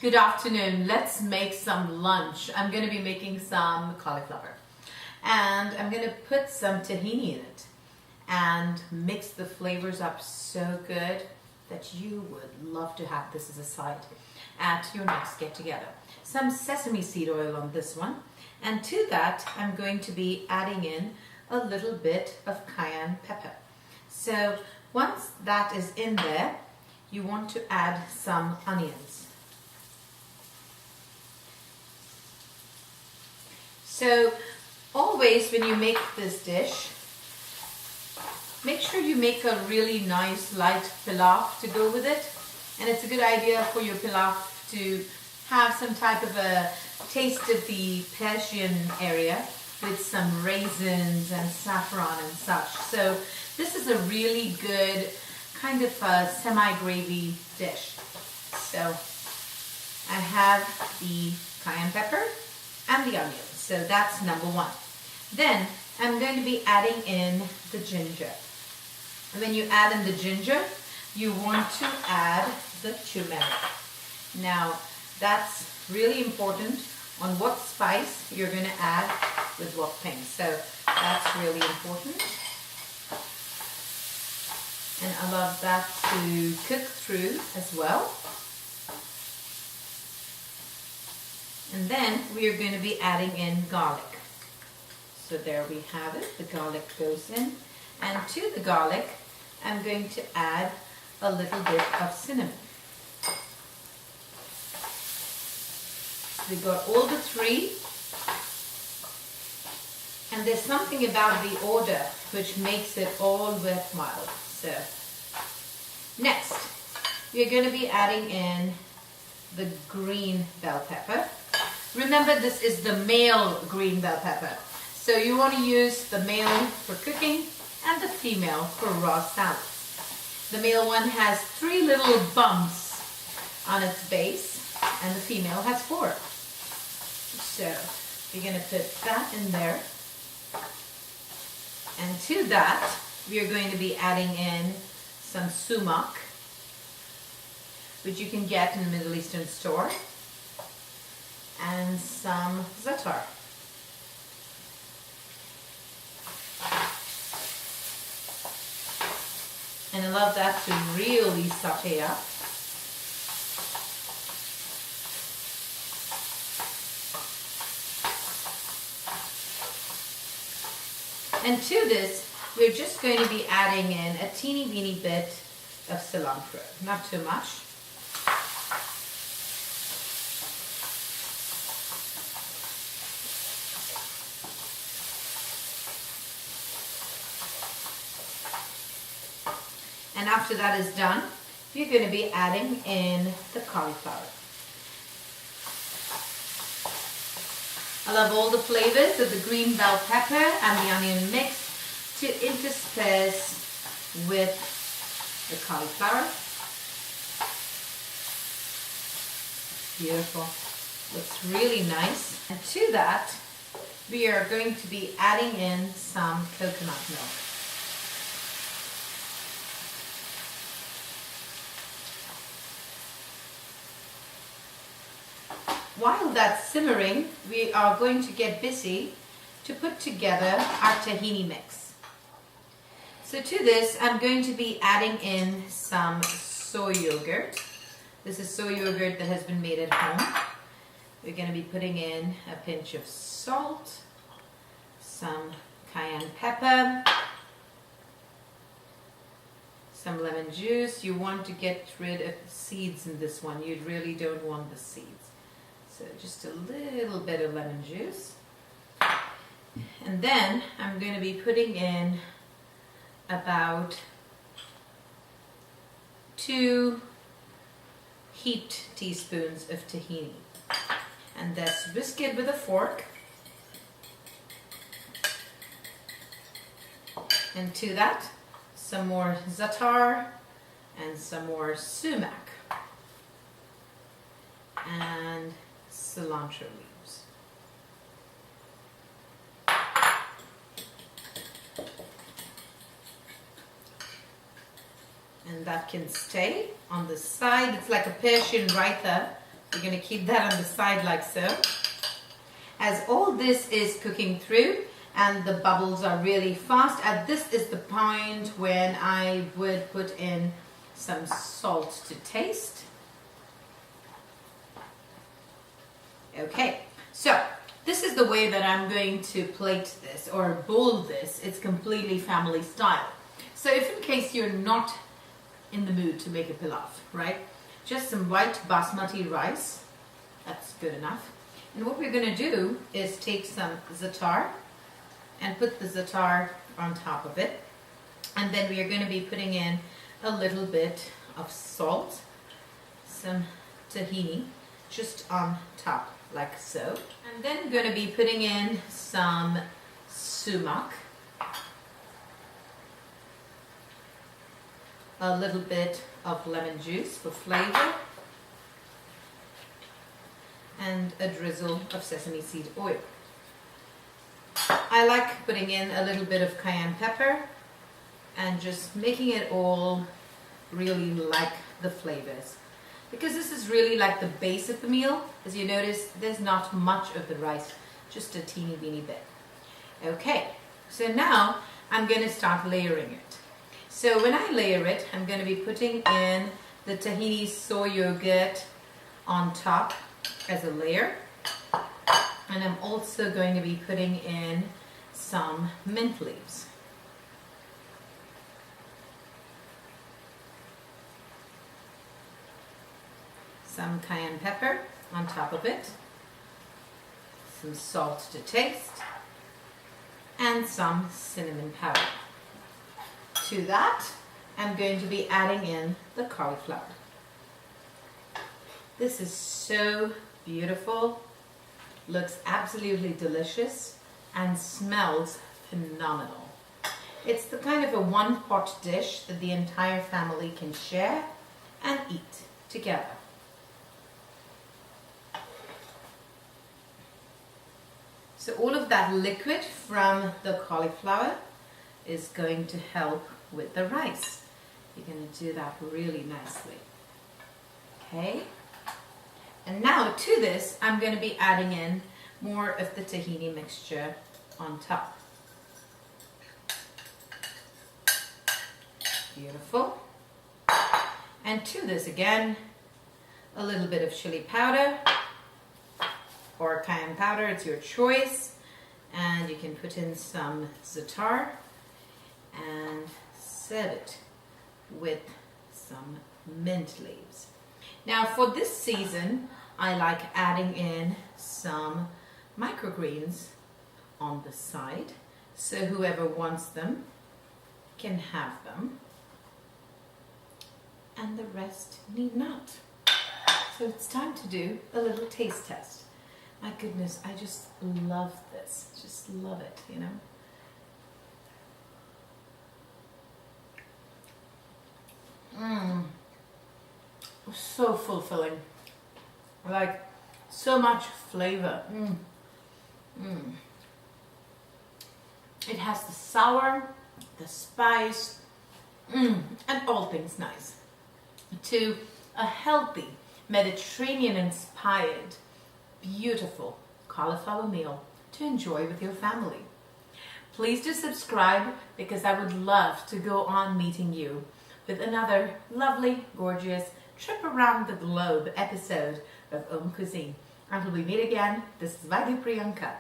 Good afternoon. Let's make some lunch. I'm going to be making some cauliflower and I'm going to put some tahini in it and mix the flavors up so good that you would love to have this as a side at your next get together. Some sesame seed oil on this one, and to that I'm going to be adding in a little bit of cayenne pepper. So once that is in there, you want to add some onions. So always when you make this dish, make sure you make a really nice light pilaf to go with it. And it's a good idea for your pilaf to have some type of a taste of the Persian area with some raisins and saffron and such. So this is a really good kind of a semi-gravy dish. So I have the cayenne pepper and the onions. So that's number one. Then I'm going to be adding in the ginger. And when you add in the ginger, you want to add the turmeric. Now that's really important on what spice you're going to add with what thing. So that's really important. And I love that to cook through as well. And then we are going to be adding in garlic. So there we have it, the garlic goes in. And to the garlic, I'm going to add a little bit of cinnamon. We got all the three. And there's something about the order which makes it all worthwhile. So next, we're going to be adding in the green bell pepper. Remember, this is the male green bell pepper. So you want to use the male for cooking and the female for raw salads. The male one has 3 little bumps on its base and the female has 4. So you're going to put that in there. And to that, we are going to be adding in some sumac, which you can get in the Middle Eastern store, and some za'atar. And I love that to really saute up. And to this, we're just going to be adding in a teeny weeny bit of cilantro, not too much. And after that is done, we're going to be adding in the cauliflower. I love all the flavors of the green bell pepper and the onion mix to intersperse with the cauliflower. Beautiful. Looks really nice. And to that, we are going to be adding in some coconut milk. While that's simmering, we are going to get busy to put together our tahini mix. So to this, I'm going to be adding in some soy yogurt. This is soy yogurt that has been made at home. We're going to be putting in a pinch of salt, some cayenne pepper, some lemon juice. You want to get rid of the seeds in this one. You really don't want the seeds. So just a little bit of lemon juice. And then I'm going to be putting in about 2 heaped teaspoons of tahini. And that's whisk it with a fork. And to that, some more za'atar and some more sumac. And cilantro leaves. And that can stay on the side. It's like a Persian raita You're going to keep that on the side like so. As all this is cooking through and the bubbles are really fast, this is the point when I would put in some salt to taste. Okay, so this is the way that I'm going to plate this or bowl this. It's completely family style. So if in case you're not in the mood to make a pilaf, right? Just some white basmati rice, that's good enough. And what we're going to do is take some za'atar and put the za'atar on top of it. And then we are going to be putting in a little bit of salt, some tahini, just on top like so. And then going to be putting in some sumac, a little bit of lemon juice for flavor, and a drizzle of sesame seed oil. I like putting in a little bit of cayenne pepper and just making it all really like the flavors. Because this is really like the base of the meal. As you notice, there's not much of the rice, just a teeny weeny bit. Okay, so now I'm going to start layering it. So when I layer it, I'm going to be putting in the tahini soy yogurt on top as a layer. And I'm also going to be putting in some mint leaves. Some cayenne pepper on top of it, some salt to taste, and some cinnamon powder. To that, I'm going to be adding in the cauliflower. This is so beautiful, looks absolutely delicious, and smells phenomenal. It's the kind of a one-pot dish that the entire family can share and eat together. So all of that liquid from the cauliflower is going to help with the rice. You're going to do that really nicely. Okay. And now to this, I'm going to be adding in more of the tahini mixture on top. Beautiful. And to this again, a little bit of chili powder or cayenne powder, it's your choice. And you can put in some za'atar and serve it with some mint leaves. Now for this season, I like adding in some microgreens on the side. So whoever wants them can have them. And the rest need not. So it's time to do a little taste test. My goodness, I just love this. Just love it, you know. So fulfilling. Like, so much flavor. It has the sour, the spice, and all things nice. To a healthy, Mediterranean-inspired, beautiful cauliflower meal to enjoy with your family. Please do subscribe because I would love to go on meeting you with another lovely, gorgeous trip around the globe episode of AUMcuisine. Until we meet again, this is Vaidya Priyanka.